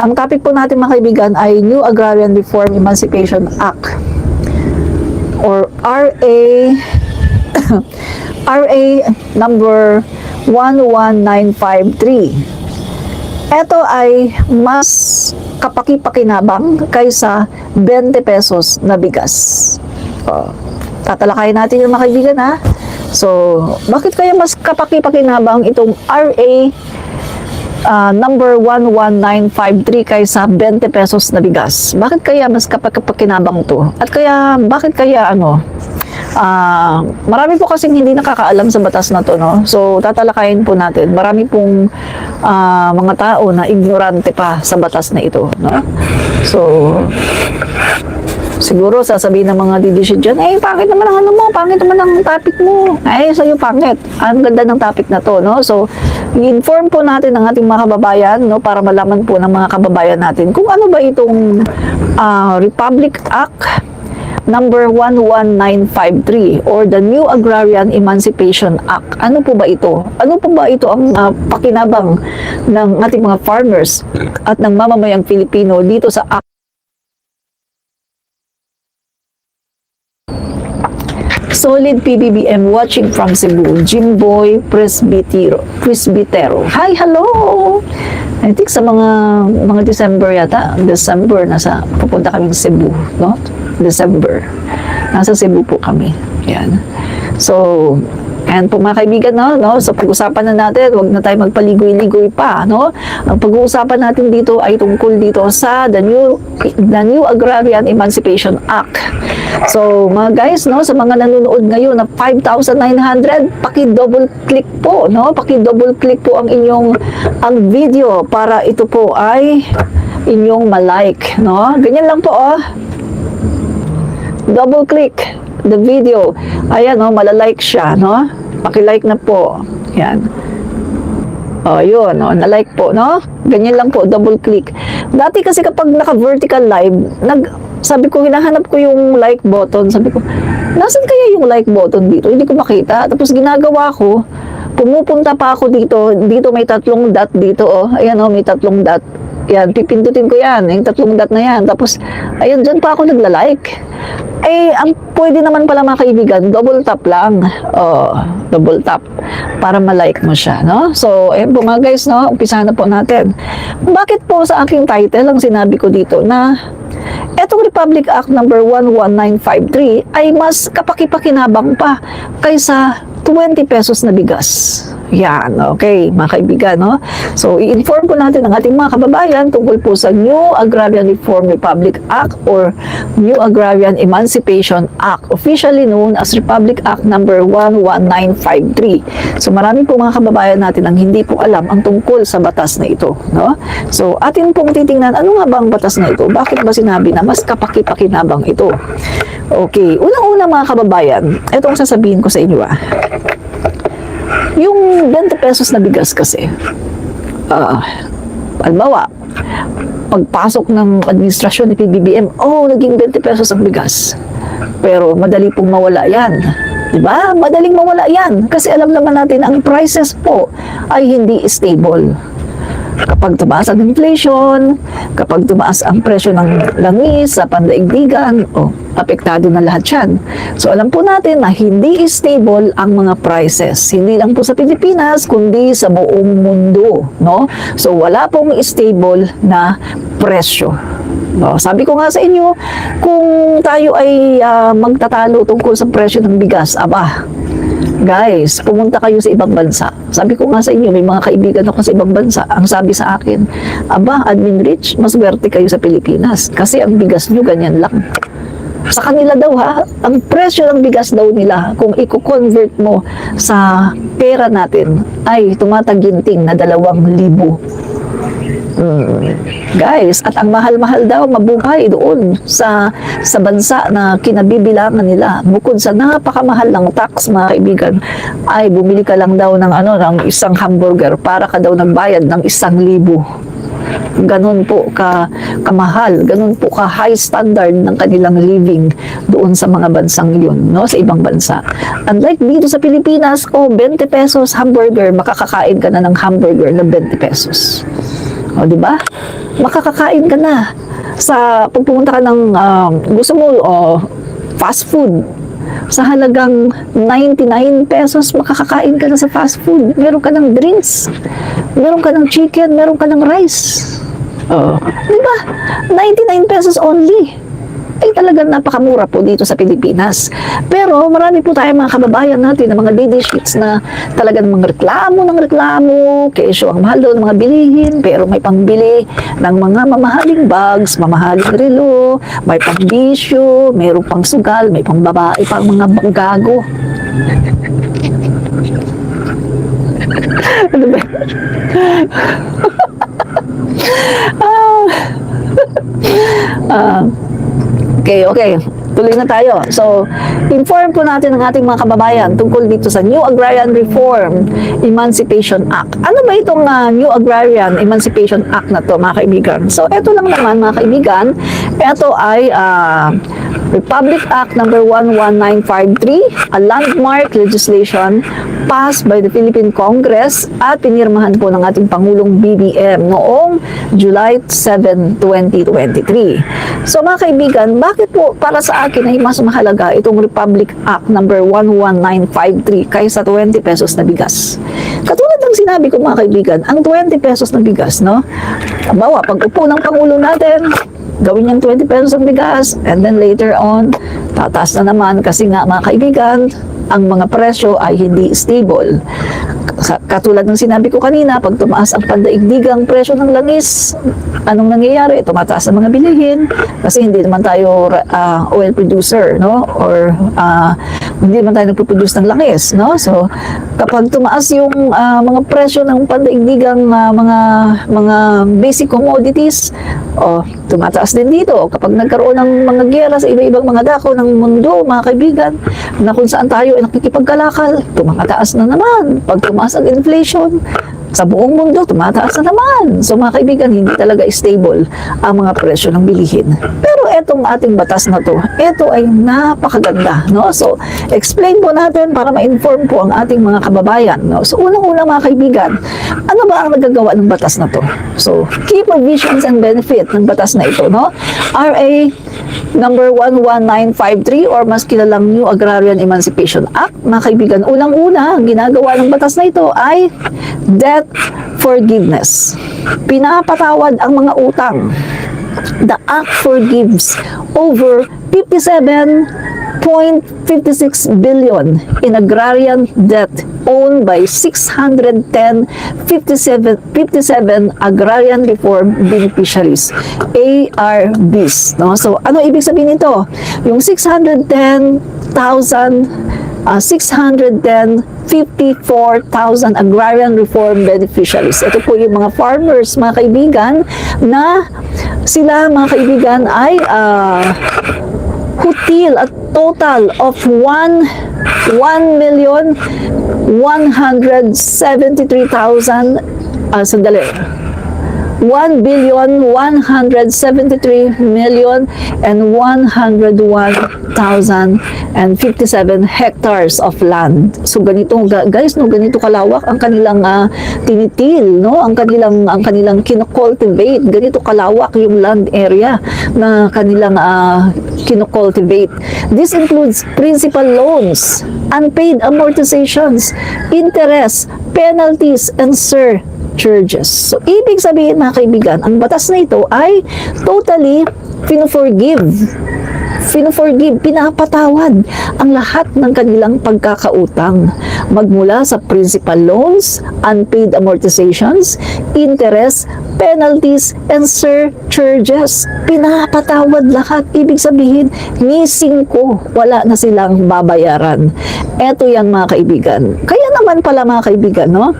Ang topic po natin mga kaibigan ay New Agrarian Reform Emancipation Act or RA RA number 11953. Ito ay mas kapaki-pakinabang kaysa 20 pesos na bigas. Tatalakayin natin yung mga kaibigan ha. So, bakit kaya mas kapaki-pakinabang itong RA number 11953 kaysa 20 pesos na bigas? Bakit kaya mas kapaki-pakinabang to? At kaya, bakit kaya marami po kasing hindi nakakaalam sa batas na to, no? So, tatalakayin po natin. Marami pong mga tao na ignorante pa sa batas na ito, no? So, siguro sasabihin ng mga DDC dyan, pangit naman ang pangit naman ang topic mo. Sa'yo pangit. Ang ganda ng topic na to, no? So, i-inform po natin ang ating mga kababayan, no? Para malaman po ng mga kababayan natin kung ano ba itong Republic Act number 11953 or the New Agrarian Emancipation Act. Ano po ba ito? Ano po ba ito ang pakinabang ng ating mga farmers at ng mamamayang Pilipino dito sa act? Solid PBBM watching from Cebu, Jimboy Presbitero. Hi, hello! I think sa mga December yata, pupunta kaming Cebu, no? December. Nasa Cebu po kami. Yan. So, and po mga kaibigan, no? So, pag-usapan na natin, huwag na tayo magpaligoy-ligoy pa, no? Ang pag-uusapan natin dito ay tungkol dito sa the New Agrarian Emancipation Act. So, mga guys, no, sa mga nanonood ngayon na 5,900, paki-double click po, no? Paki-double click po ang video para ito po ay inyong ma-like, no? Ganyan lang po, double click the video. Ayan, malalike siya, no? Paki-like na po. Yan. Yun, na-like po, no? Ganyan lang po, double click. Dati kasi kapag naka-vertical live, sabi ko, hinahanap ko yung like button. Sabi ko, nasan kaya yung like button dito? Hindi ko makita. Tapos ginagawa ko, pumupunta pa ako dito. Dito may 3 dot dito, Ayan, may 3 dot. Yan, pipindutin ko yan. Yung 3 dot na yan. Tapos, ayun, dyan pa ako nagla-like. Ang pwede naman pala mga kaibigan, double tap lang. Double tap para ma-like mo siya, no? So, ayun po mga guys, no? Umpisahan na po natin. Bakit po sa aking title ang sinabi ko dito na etong Republic Act number 11953 ay mas kapaki-pakinabang pa kaysa 20 pesos na bigas. Yan, okay, mga kaibigan, no? So, i-inform po natin ang ating mga kababayan tungkol po sa New Agrarian Reform Republic Act or New Agrarian Emancipation Act, officially known as Republic Act number 11953. So, marami po mga kababayan natin ang hindi po alam ang tungkol sa batas na ito, no? So, atin pong titingnan, ano nga ba ang batas na ito? Bakit ba sinabi na mas kapaki-pakinabang ito? Okay, unang-una mga kababayan, ito ang sasabihin ko sa inyo, Yung 20 pesos na bigas kasi, halimbawa, pagpasok ng administrasyon ni PBBM, naging 20 pesos ang bigas. Pero madali pong mawala yan. Diba? Madaling mawala yan. Kasi alam naman natin, ang prices po ay hindi stable. Kapag tumaas ang inflation, kapag tumaas ang presyo ng langis sa pandaigdigan, apektado na lahat yan. So alam po natin na hindi stable ang mga prices. Hindi lang po sa Pilipinas, kundi sa buong mundo, no? So wala pong stable na presyo. No, sabi ko nga sa inyo, kung tayo ay magtatalo tungkol sa presyo ng bigas, guys, pumunta kayo sa ibang bansa. Sabi ko nga sa inyo, may mga kaibigan ako sa ibang bansa. Ang sabi sa akin, admin rich, maswerte kayo sa Pilipinas. Kasi ang bigas nyo, ganyan lang. Sa kanila daw ang presyo ng bigas daw nila, kung i-convert mo sa pera natin, ay tumataginting na 2,000. Guys, at ang mahal-mahal daw mabuhay doon sa bansa na kinabibilangan nila. Bukod sa napakamahal ng tax, mga kaibigan, ay bumili ka lang daw ng isang hamburger para ka daw nagbayad ng 1,000. Ganon po kamahal, ganon po ka high standard ng kanilang living doon sa mga bansang yun, no? Sa ibang bansa. Unlike dito sa Pilipinas, 20 pesos hamburger, makakakain ka na ng hamburger na 20 pesos. O, di ba? makakakain ka na. Pag pumunta ka ng gusto mo, fast food, sa halagang 99 pesos, makakakain ka na sa fast food. Meron ka ng drinks, meron ka ng chicken, meron ka ng rice. Di ba? 99 pesos only. Ay talagang napakamura po dito sa Pilipinas. Pero marami po tayong mga kababayan natin na mga lady sheets na talagang mga reklamo, kesyo ang mahal daw ng mga bilihin, pero may pangbili ng mga mamahaling bags, mamahaling relo, may pangbisyo, mayroong pang sugal, may pang babae, pang mga gago. Ano ba? Okay. Tuloy na tayo. So, inform po natin ang ating mga kababayan tungkol dito sa New Agrarian Reform Emancipation Act. Ano ba itong New Agrarian Emancipation Act na to, mga kaibigan? So, ito lang naman, mga kaibigan. Ito ay Republic Act number 11953, a landmark legislation passed by the Philippine Congress at pinirmahan po ng ating Pangulong BBM noong July 7, 2023. So mga kaibigan, bakit po para sa akin ay mas mahalaga itong Republic Act number 11953 kaysa 20 pesos na bigas? Katulad ng sinabi ko, mga kaibigan, ang 20 pesos na bigas, no? Bawa, pag upo ng Pangulo natin, gawin niyang 20 pesos ang bigas, and then later on, tataas na naman kasi nga, mga kaibigan, ang mga presyo ay hindi stable. Katulad ng sinabi ko kanina, pag tumaas ang pandaigdigang presyo ng langis, anong nangyayari? Tumataas ang mga bilihin kasi hindi naman tayo oil producer, no? Or hindi naman tayo nagpo-produce ng langis, no? So, kapag tumaas yung mga presyo ng pandaigdigang mga basic commodities, tumataas din dito. Kapag nagkaroon ng mga giyera sa iba-ibang mga dako ng mundo, mga kaibigan, na kung saan tayo ay nakikipagkalakal, tumataas na naman. Pag tumaas ang inflation, sa buong mundo, tumataas na naman. So mga kaibigan, hindi talaga stable ang mga presyo ng bilihin. Pero etong ating batas na to, ito ay napakaganda, no? So, explain po natin para ma-inform po ang ating mga kababayan, no? So, unang-una, mga kaibigan, ano ba ang nagagawa ng batas na to? So, key provisions and benefit ng batas na ito, no? RA number 11953 or mas kilalang New Agrarian Emancipation Act. Mga kaibigan, unang-una, ang ginagawa ng batas na ito ay debt forgiveness. Pinapatawad ang mga utang. The Act forgives over 57.56 billion in agrarian debt owned by 657 agrarian reform beneficiaries, ARBs. No? So, ano ibig sabihin nito? Yung 654,000 agrarian reform beneficiaries. Ito po yung mga farmers, mga kaibigan, na sila, mga kaibigan, ay hutil at total of 1,173,000 sandali. 1,173,101,057 hectares of land. So ganito guys, no, ganito kalawak ang kanilang tinitil, no? Ang kanilang kino-cultivate. Ganito kalawak yung land area na kanilang kino-cultivate. This includes principal loans, unpaid amortizations, interest, penalties, and surcharges. So, ibig sabihin, mga kaibigan, ang batas na ito ay totally pinapatawad ang lahat ng kanilang pagkakautang. Magmula sa principal loans, unpaid amortizations, interest, penalties, and surcharges. Pinapatawad lahat. Ibig sabihin, missing ko, wala na silang babayaran. Eto yan, mga kaibigan. Kaya naman pala, mga kaibigan, no?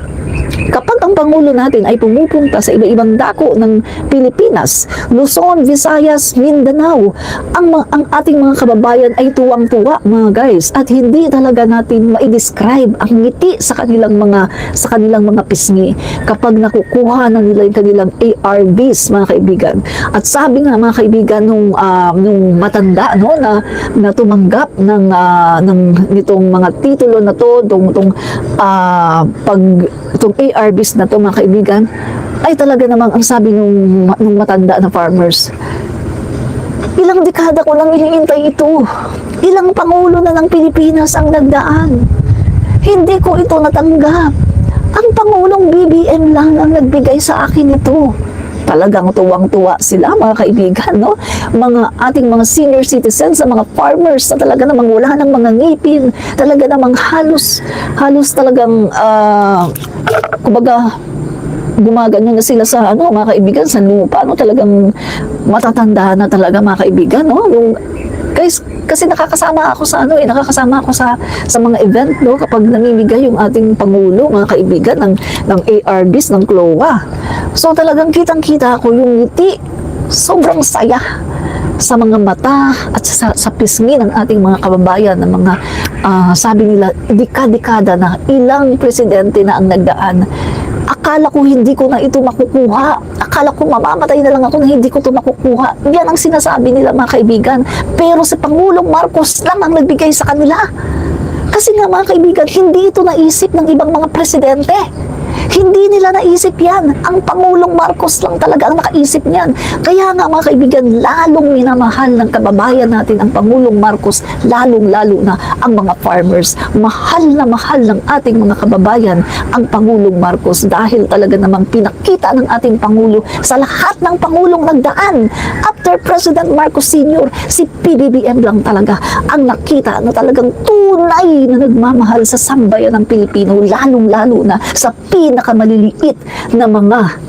Kapag ang Pangulo natin ay pumupunta sa iba-ibang dako ng Pilipinas, Luzon, Visayas, Mindanao, ang ating mga kababayan ay tuwang-tuwa, mga guys, at hindi talaga natin ma-describe ang ngiti sa kanilang mga pisngi kapag nakukuha na nila yung kanilang ARBs, mga kaibigan. At sabi nga, mga kaibigan, nung matanda, no, na tumanggap ng nitong mga titulo na to, itong ARBs na to, mga kaibigan, ay talaga namang ang sabi nung matanda na farmers, ilang dekada ko lang hinihintay ito. Ilang pangulo na ng Pilipinas ang nagdaan. Hindi ko ito natanggap. Ang Pangulong BBM lang ang nagbigay sa akin ito. Talagang tuwang-tuwa sila, mga kaibigan, no? Mga ating mga senior citizens, sa mga farmers na talaga namang wala ng mga ngipin, talaga namang halos talagang, kumbaga, gumaganyan na sila sa, mga kaibigan, sa lupa, no? Talagang matatanda na talaga, mga kaibigan, no? Guys, kasi nakakasama ako sa mga event, no, kapag namimigay yung ating pangulo, mga kaibigan, ng ARBs, ng CLOA. So talagang kitang-kita ko yung ngiti, sobrang saya sa mga mata at sa pisngi ng ating mga kababayan, ng mga sabi nila dekada na, ilang presidente na ang nagdaan. Akala ko hindi ko na ito makukuha. Akala ko mamamatay na lang ako na hindi ko ito makukuha. Yan ang sinasabi nila, mga kaibigan. Pero si Pangulong Marcos lang ang nagbigay sa kanila. Kasi nga, mga kaibigan, hindi ito naisip ng ibang mga presidente. Hindi nila naisip yan. Ang Pangulong Marcos lang talaga ang nakaisip niyan. Kaya nga, mga kaibigan, lalong minamahal ng kababayan natin ang Pangulong Marcos, lalong-lalo na ang mga farmers. Mahal na mahal ng ating mga kababayan ang Pangulong Marcos dahil talaga namang pinakita ng ating Pangulo sa lahat ng Pangulong nagdaan. After President Marcos Sr., si PBBM lang talaga ang nakita na talagang tunay na nagmamahal sa sambayan ng Pilipino, lalong-lalo na sa pinakamaliliit na mga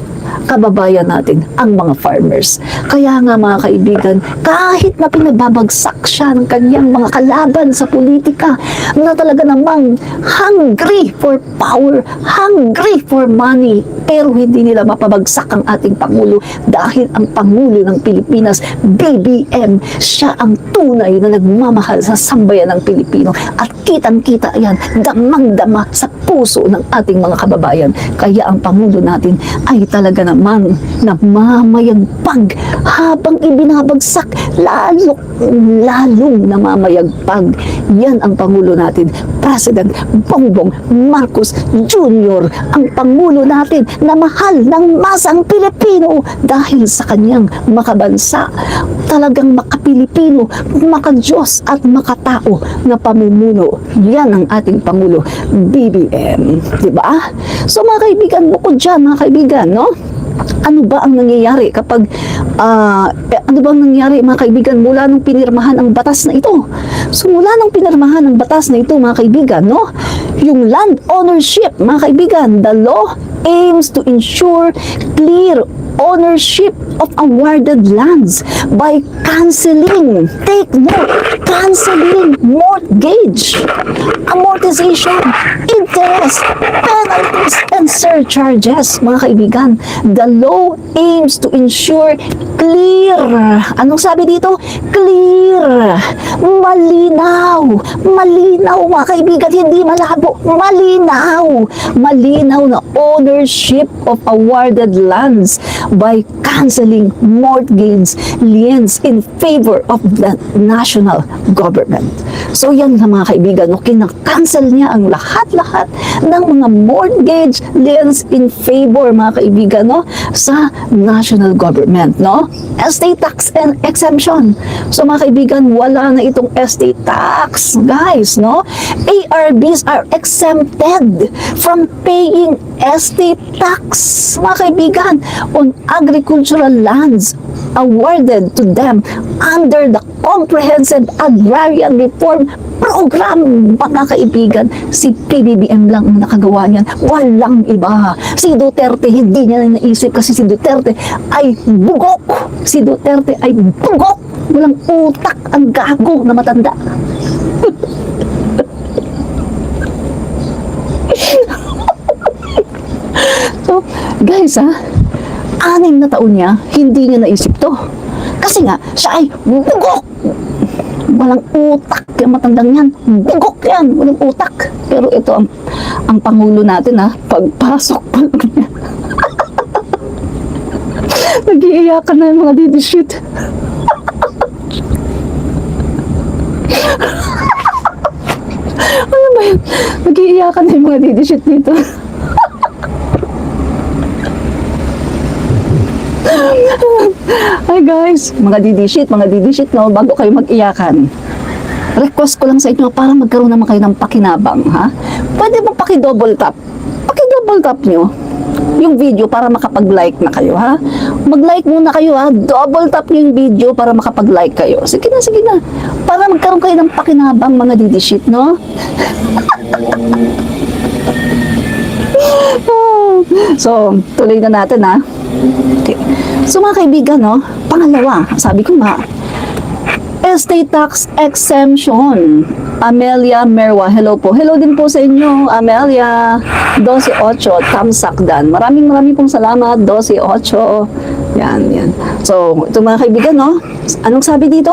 kababayan natin, ang mga farmers. Kaya nga, mga kaibigan, kahit na pinababagsak siya ng kanyang mga kalaban sa politika na talaga namang hungry for power, hungry for money, pero hindi nila mapabagsak ang ating Pangulo dahil ang Pangulo ng Pilipinas, BBM, siya ang tunay na nagmamahal sa sambayan ng Pilipino at kitang-kita yan, damang-dama sa puso ng ating mga kababayan. Kaya ang Pangulo natin ay talaga namang namamayagpag habang ibinabagsak, lalong namamayagpag. Yan ang Pangulo natin, President Bongbong Marcos Jr., ang Pangulo natin na mahal ng masang Pilipino dahil sa kanyang makabansa, talagang makapilipino, makadiyos at makatao na pamumuno. Yan ang ating Pangulo, BBM. Diba? So, mga kaibigan, bukod dyan, mga kaibigan, no? Ano ba ang nangyayari kapag ano ba ang nangyayari, mga kaibigan, mula nung pinirmahan ang batas na ito? So mula nung pinirmahan ang batas na ito, mga kaibigan, no, yung land ownership, mga kaibigan, the law aims to ensure clear ownership of awarded lands by canceling, take note, canceling mortgage, amortization, interest, penalties, and surcharges, mga kaibigan. The law aims to ensure clear, anong sabi dito? Clear, malinaw, mga kaibigan, hindi malabo, malinaw na ownership of awarded lands by canceling mortgage liens in favor of the national government. So yan nga, mga kaibigan, no, kinakancel niya ang lahat-lahat ng mga mortgage liens in favor, mga kaibigan, no, sa national government, no? Estate tax and exemption. So mga kaibigan, wala na itong estate tax, guys, no? ARBs are exempted from paying estate tax, mga kaibigan, on agricultural lands awarded to them under the Comprehensive Agrarian Reform Program. Mga kaibigan, si PBBM lang ang nakagawa niyan, walang iba. Si Duterte, hindi niya naisip kasi si Duterte ay bugok. Si Duterte ay bugok. Walang utak, ang gago na matanda. So, guys, 6 na taon niya, hindi niya naisip to. Kasi nga, siya ay bugok. Walang utak yung matandang yan. Bugok yan, walang utak. Pero ito ang Pangulo natin, pagpasok pa lang niya. Nag-iiyakan na yung mga didishit. Ano ba yun? Nag-iiyakan na yung mga didishit dito. Hi guys, mga didishit, no, bago kayo mag-iyakan. Request ko lang sa inyo para magkaroon naman kayo ng pakinabang, ha? Pwede ba paki-double tap? Paki-double tap nyo yung video para makapag-like na kayo, ha? Mag-like muna kayo, ha? Double tap yung video para makapag-like kayo. Sige na. Para magkaroon kayo ng pakinabang, mga didishit, no? So, tuloy na natin, ha? Okay. So, mga kaibigan, no? Pangalawa, sabi ko nga, estate tax exemption. Amelia Merwa, hello po. Hello din po sa inyo, Amelia. 12-8, Tamsakdan. Maraming pong salamat, 12-8. Yan. So, ito mga kaibigan, no? Anong sabi dito?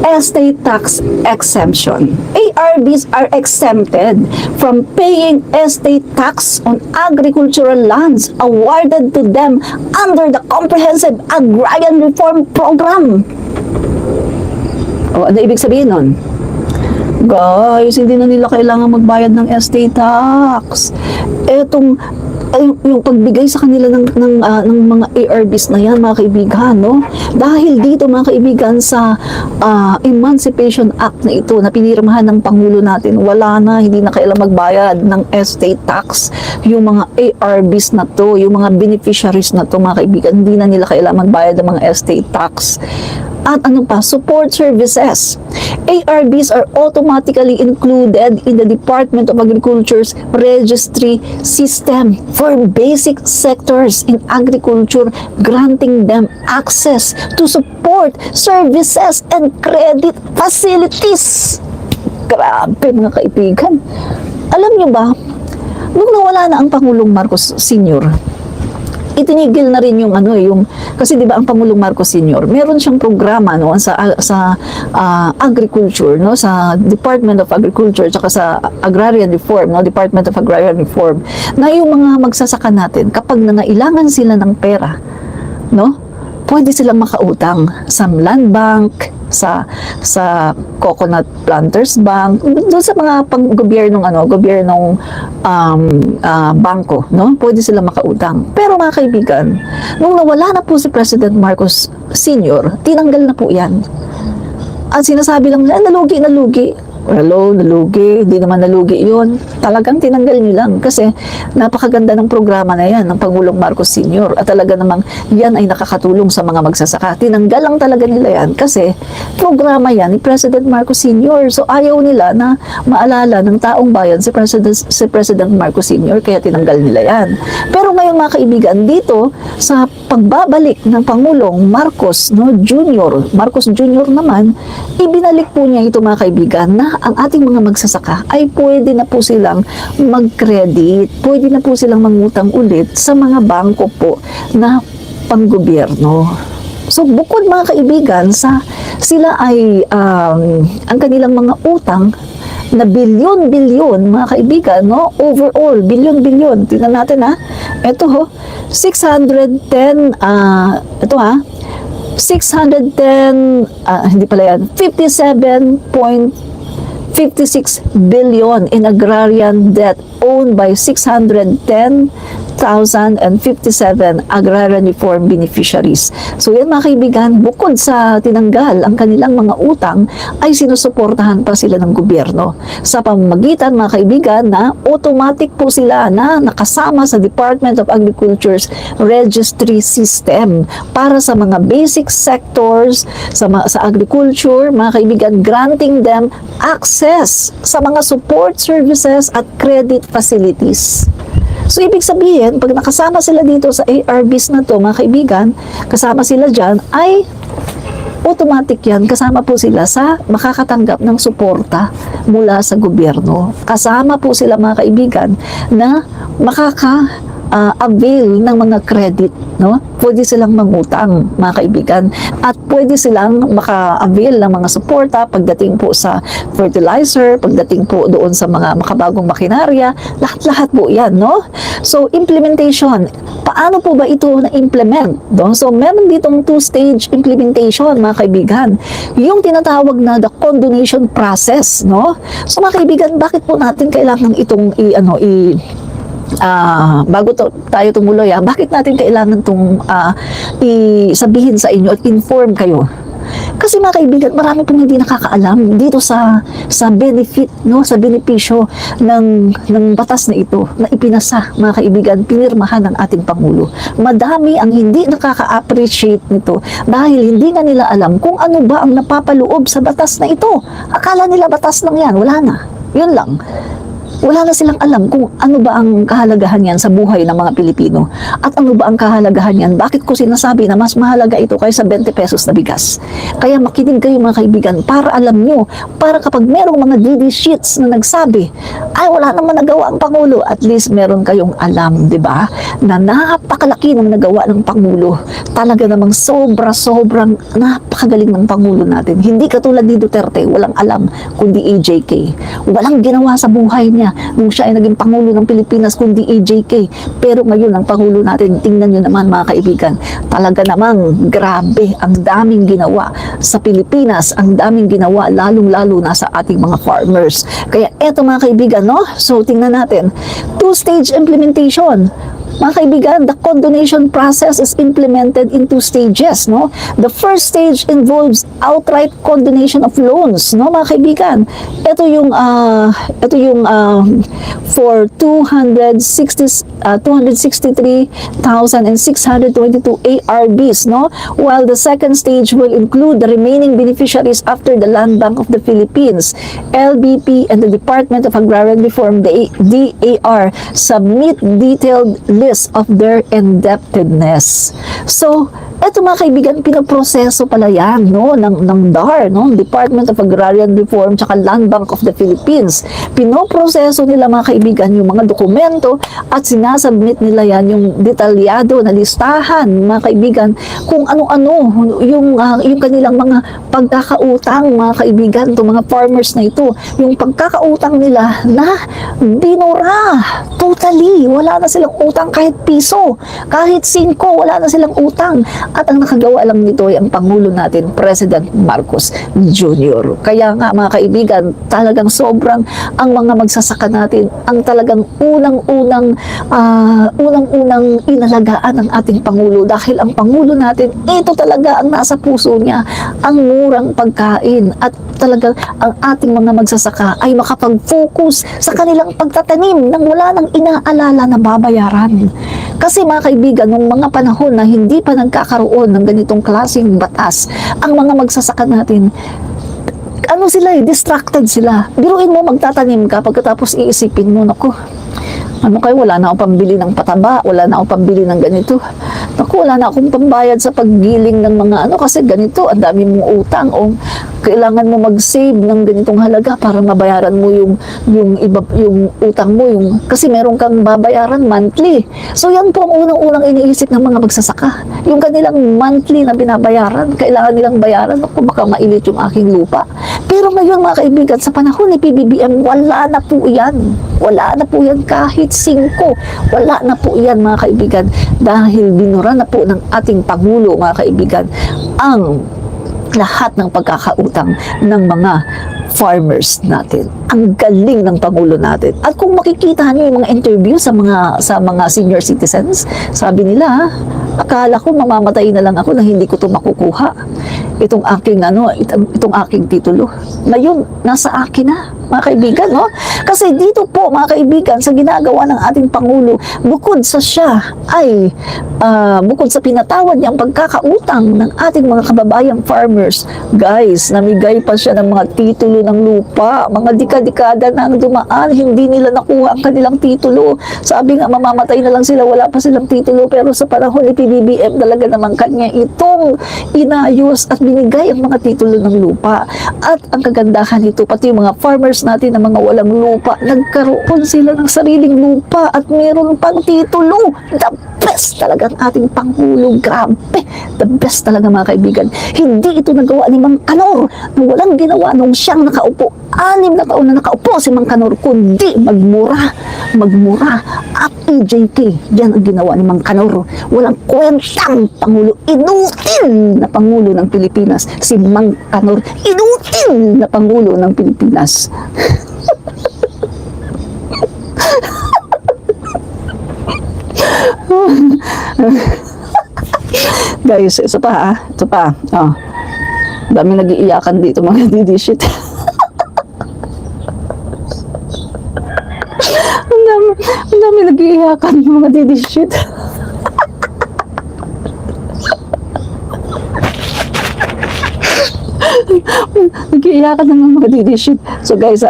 Estate tax exemption. ARBs are exempted from paying estate tax on agricultural lands awarded to them under the Comprehensive Agrarian Reform Program. O, ano ibig sabihin nun? Guys, hindi na nila kailangan magbayad ng estate tax. Yung pagbigay sa kanila ng mga ARBs na yan, mga kaibigan, no? Dahil dito, mga kaibigan, sa Emancipation Act na ito, na pinirmahan ng Pangulo natin, wala na, hindi na kailangan magbayad ng estate tax. Yung mga ARBs na to, yung mga beneficiaries na to, mga kaibigan, hindi na nila kailangan magbayad ng mga estate tax. At ano pa, support services. ARBs are automatically included in the Department of Agriculture's registry system for basic sectors in agriculture, granting them access to support services and credit facilities. Grabe, mga kaibigan. Alam nyo ba, nung nawala na ang Pangulong Marcos Sr., itinigil na rin yung kasi 'di ba ang Pangulong Marcos Sr. meron siyang programa sa agriculture, no, sa Department of Agriculture at sa Agrarian Reform, no, Department of Agrarian Reform, na yung mga magsasaka natin kapag nangailangan sila ng pera, no, pwede silang makautang sa Land Bank, sa Coconut Planters Bank, doon sa mga gobyernong bangko, no? Pwede sila makautang. Pero mga kaibigan, nung nawala na po si President Marcos Sr., tinanggal na po 'yan. At sinasabi lang na nalugi. Hello, nalugi. Hindi naman nalugi yun. Talagang tinanggal nyo lang kasi napakaganda ng programa na yan ng Pangulong Marcos Sr. At talaga namang yan ay nakakatulong sa mga magsasaka. Tinanggal lang talaga nila yan kasi programa yan ni President Marcos Sr. So ayaw nila na maalala ng taong bayan si President Marcos Sr. kaya tinanggal nila yan. Pero ngayon mga kaibigan, dito sa pagbabalik ng Pangulong Marcos, no, Marcos Jr. naman, ibinalik po niya ito mga kaibigan na ang ating mga magsasaka ay pwede na po silang mag-credit, pwede na po silang mangutang ulit sa mga bangko po na panggobyerno. So bukod mga kaibigan sa sila ay ang kanilang mga utang na bilyon-bilyon mga kaibigan, no? Overall, bilyon-bilyon. Tingnan natin ha. Ito ho, 610 hindi pala yan, 57.56 billion in agrarian debt owned by 610,057 agrarian reform beneficiaries. So yan mga kaibigan, bukod sa tinanggal ang kanilang mga utang, ay sinusuportahan pa sila ng gobyerno sa pamamagitan mga kaibigan na automatic po sila na nakasama sa Department of Agriculture's registry system para sa mga basic sectors sa agriculture, mga kaibigan, granting them access sa mga support services at credit facilities. So, ibig sabihin, pag nakasama sila dito sa ARBs na to, mga kaibigan, kasama sila dyan, ay automatic yan, kasama po sila sa makakatanggap ng suporta mula sa gobyerno. Kasama po sila mga kaibigan na avail ng mga credit, no? Pwede silang mangutang, mga kaibigan, at pwede silang maka-avail ng mga suporta pagdating po sa fertilizer, pagdating po doon sa mga makabagong makinarya, lahat-lahat po yan, no? So, implementation. Paano po ba ito na-implement? No? So, meron ditong two-stage implementation, mga kaibigan. Yung tinatawag na the condonation process, no? So, mga kaibigan, bakit po natin kailangan itong bago tayo tumuloy, bakit natin kailangan itong isabihin sa inyo at inform kayo? Kasi mga kaibigan, marami pong hindi nakakaalam dito sa benefit, no, sa benepisyo ng batas na ito na ipinasa, mga kaibigan, pinirmahan ng ating Pangulo. Madami ang hindi nakaka-appreciate nito dahil hindi na nila alam kung ano ba ang napapaloob sa batas na ito. Akala nila batas lang yan, wala na. Yun lang. Wala na silang alam kung ano ba ang kahalagahan yan sa buhay ng mga Pilipino. At ano ba ang kahalagahan yan? Bakit ko sinasabi na mas mahalaga ito kaysa 20 pesos na bigas? Kaya makinig kayo mga kaibigan para alam nyo, para kapag merong mga DD sheets na nagsabi, ay wala naman nagawa ang Pangulo, at least meron kayong alam, di ba? Na napakalaki ng nagawa ng Pangulo. Talaga namang sobrang napakagaling ng Pangulo natin. Hindi katulad ni Duterte, walang alam kundi AJK. Walang ginawa sa buhay niya nung siya ay naging Pangulo ng Pilipinas kundi AJK. Pero ngayon ang Pangulo natin, tingnan nyo naman mga kaibigan, talaga namang grabe, ang daming ginawa sa Pilipinas, ang daming ginawa lalong-lalo na sa ating mga farmers. Kaya eto mga kaibigan, no? So tingnan natin, two-stage implementation. Mga kaibigan, the condonation process is implemented in 2 stages, no? The first stage involves outright condonation of loans, no, mga kaibigan. Ito yung for 263,622 ARBs, no? While the second stage will include the remaining beneficiaries after the Land Bank of the Philippines, LBP, and the Department of Agrarian Reform, the DAR, submit detailed list of their indebtedness. So, eto mga kaibigan, pinaproseso pala yan, no, ng DAR, no, Department of Agrarian Reform, tsaka Land Bank of the Philippines. Pinoproseso nila mga kaibigan yung mga dokumento at sinasubmit nila yan yung detalyado na listahan, mga kaibigan, kung ano-ano yung kanilang mga pagkakautang, mga kaibigan, itong mga farmers na ito, yung pagkakautang nila na binura, totally, wala na silang utang kahit piso, kahit 5, wala na silang utang. At ang nakagawa lang nito ay ang Pangulo natin, President Marcos Jr. Kaya nga mga kaibigan, talagang sobrang ang mga magsasaka natin ang talagang unang-unang inalagaan ng ating Pangulo, dahil ang Pangulo natin, ito talaga ang nasa puso niya, ang murang pagkain, at talagang ang ating mga magsasaka ay makapag-focus sa kanilang pagtatanim nang wala nang inaalala na babayaran. Kasi mga kaibigan, nung mga panahon na hindi pa nagkakaroon ng ganitong klaseng batas, ang mga magsasaka natin, distracted sila. Biruin mo, magtatanim ka, pagkatapos iisipin mo, naku, wala na akong pambili ng pataba, wala na akong pambili ng ganito. Naku, wala na akong pambayad sa paggiling ng mga kasi ganito, ang dami mong utang, o kailangan mo mag-save ng ganitong halaga para mabayaran mo yung utang mo, kasi meron kang babayaran monthly. So yan po ang unang-unang iniisip ng mga magsasaka. Yung kanilang monthly na binabayaran, kailangan nilang bayaran, naku, baka mailit yung aking lupa. Pero ngayon mga kaibigan, sa panahon ni PBBM, wala na po yan. Wala na po yan kahit 5. Wala na po yan mga kaibigan, dahil binura na po ng ating Pangulo mga kaibigan ang lahat ng pagkakautang ng mga farmers natin. Ang galing ng Pangulo natin. At kung makikita niyo yung mga interview sa mga senior citizens, sabi nila, akala ko mamamatay na lang ako na hindi ko ito makukuha. Itong aking titulo. Ngayon, nasa akin na, mga kaibigan, no? Kasi dito po, mga kaibigan, sa ginagawa ng ating Pangulo, bukod sa pinatawad niyang pagkakautang ng ating mga kababayang farmers, guys, namigay pa siya ng mga titulo ng lupa. Mga dekada na ang dumaan, hindi nila nakuha ang kanilang titulo. Sabi nga, mamamatay na lang sila, wala pa silang titulo. Pero sa panahon ni PBBM, talaga naman kanya itong inayos at binigay ang mga titulo ng lupa. At ang kagandahan nito, pati yung mga farmers natin na mga walang lupa, nagkaroon sila ng sariling lupa at meron pang titulo. The best talaga ang ating Pangulo. Grabe. The best talaga mga kaibigan. Hindi ito nagawa ni Mang Kanor na walang ginawa nung siyang nakaupo. 6 na taon na nakaupo si Mang Kanor, kundi magmura. At AJK, yan ang ginawa ni Mang Kanor. Walang kwentang Pangulo. Inutil na Pangulo ng Pilipinas. Si Mang Kanor, inutil na Pangulo ng Pilipinas. Guys, ito pa ha. Ito pa. Oh. Dami nag-iiyakan dito mga didishit. Ang dami nag-iiyakan mga didishit. Nag-iiyakan ng mga didishit. So guys,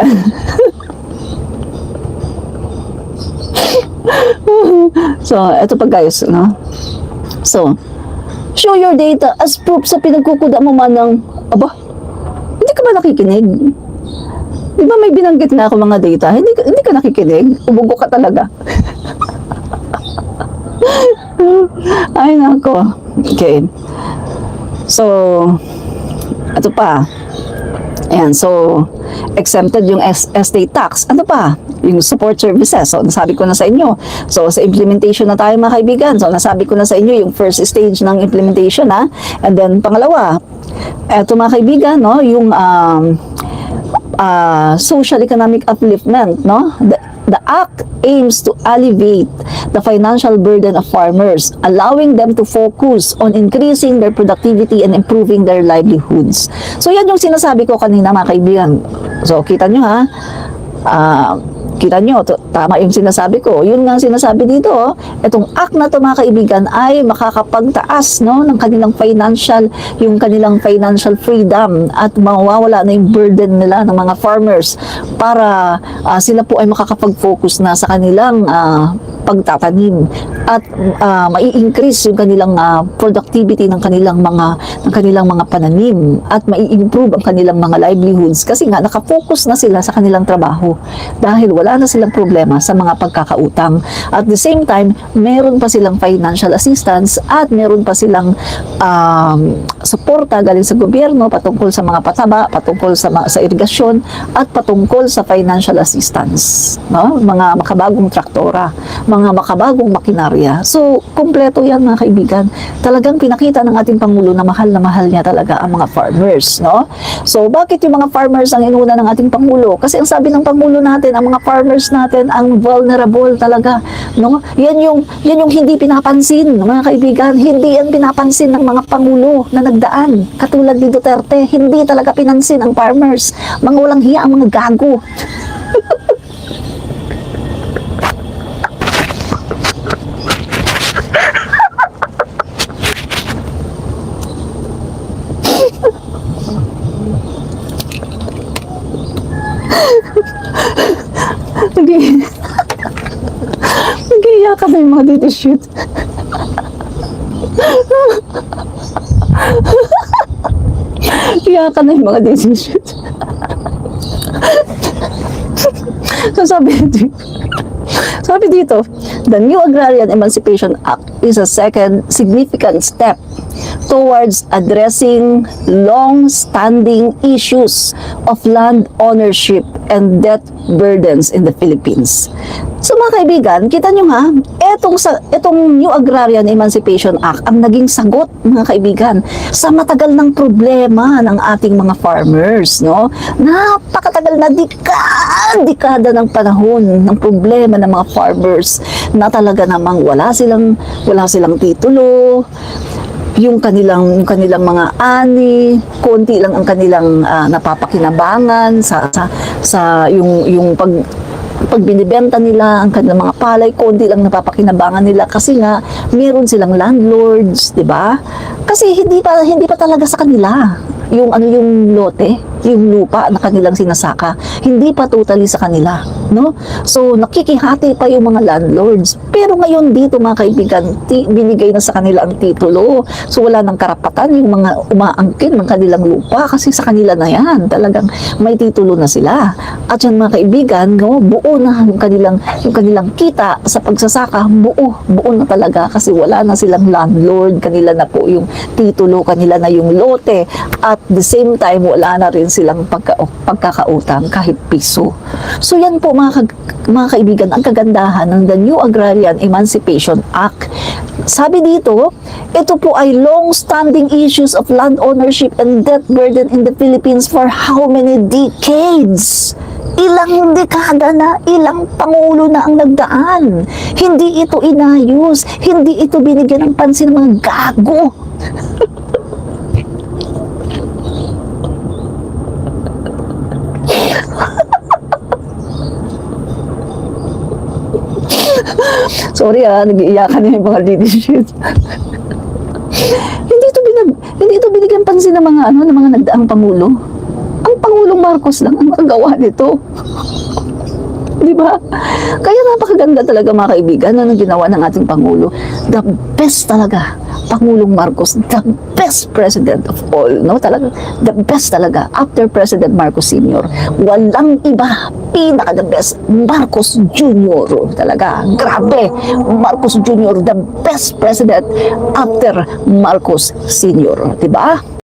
so, ito pa guys, no? So, show your data as proof sa pinagkukuda mo man ng, aba, hindi ka ba nakikinig? Di ba may binanggit na ako mga data? Hindi ka nakikinig? Umugo ka talaga. Ay, nako. Okay. So, ito pa. Ayan, so, exempted yung estate tax. Ano pa? Yung support services. So, nasabi ko na sa inyo. So, sa implementation na tayo mga kaibigan. So, nasabi ko na sa inyo yung first stage ng implementation, ha? And then, pangalawa, eto mga kaibigan, no? Yung social economic upliftment, no? The act aims to alleviate the financial burden of farmers, allowing them to focus on increasing their productivity and improving their livelihoods. So yan yung sinasabi ko kanina mga kaibigan. So kita nyo ha, kita nyo, tama yung sinasabi ko. Yun nga sinasabi dito, itong act na to mga kaibigan ay makakapagtaas, no, ng kanilang kanilang financial freedom at mawawala na yung burden nila ng mga farmers para sila po ay makakapag-focus na sa kanilang pagtatanim at mai-increase yung kanilang productivity ng kanilang mga pananim at mai-improve ang kanilang mga livelihoods kasi nga nakafocus na sila sa kanilang trabaho dahil wala na silang problema sa mga pagkakautang. At the same time, meron pa silang financial assistance at meron pa silang suporta galing sa gobyerno patungkol sa mga pataba, patungkol sa irigasyon at patungkol sa financial assistance, no? Mga makabagong traktora, mga makabagong makinarya. So, kumpleto yan mga kaibigan. Talagang pinakita ng ating Pangulo na mahal niya talaga ang mga farmers, no? So, bakit yung mga farmers ang inuna ng ating Pangulo? Kasi ang sabi ng Pangulo natin, ang mga farmers natin ang vulnerable talaga, no? Yan yung hindi pinapansin, mga kaibigan. Hindi yan pinapansin ng mga Pangulo na nagdaan. Katulad ni Duterte, hindi talaga pinansin ang farmers. Mga walang hiya ang mga gago. Nag-iiyakan na yung mga didishit. Iyakan na yung mga didishit. So sabi dito, the new Agrarian Emancipation Act is a second significant step towards addressing long-standing issues of land ownership and debt burdens in the Philippines. So mga kaibigan, kita nyo ha, etong New Agrarian Emancipation Act ang naging sagot mga kaibigan sa matagal ng problema ng ating mga farmers, no? Napakatagal na dekada ng panahon ng problema ng mga farmers na talaga namang wala silang titulo, yung kanilang mga ani, konti lang ang kanilang napapakinabangan sa yung pag binibenta nila ang kanilang mga palay, konti lang napapakinabangan nila kasi nga meron silang landlords, 'di ba? Kasi hindi pa talaga sa kanila yung lote, yung lupa na kanilang sinasaka, hindi pa totally sa kanila, no? So nakikihati pa yung mga landlords. Pero ngayon dito mga kaibigan, binigay na sa kanila ang titulo. So wala nang karapatan yung mga umaangkin ng kanilang lupa kasi sa kanila na yan. Talagang may titulo na sila. At yan mga kaibigan, no, buo na yung kanilang kita sa pagsasaka, buo na talaga kasi wala na silang landlord, kanila na po yung titulo, kanila na yung lote, at the same time wala na rin silang pagkakautang kahit piso. So yan po mga kaibigan, ang kagandahan ng the New Agrarian Emancipation Act. Sabi dito, ito po ay long-standing issues of land ownership and debt burden in the Philippines for how many decades? Ilang dekada na, ilang pangulo na ang nagdaan. Hindi ito inayos. Hindi ito binigyan ng pansin ng mga gago. Sorry nag-iiyakan na yung mga leadership. Hindi ito binigyan pansin ng mga ng mga nagdaang pangulo. Ang Pangulong Marcos lang ang makagawa nito. Di ba? Kaya napakaganda talaga mga kaibigan ang ginawa ng ating Pangulo. The best talaga. Pangulong Marcos, the best president of all. No? Talaga, the best talaga. After President Marcos Sr., walang iba. Pinaka the best. Marcos Jr. Talaga. Grabe. Marcos Jr., the best president after Marcos Sr. Di ba?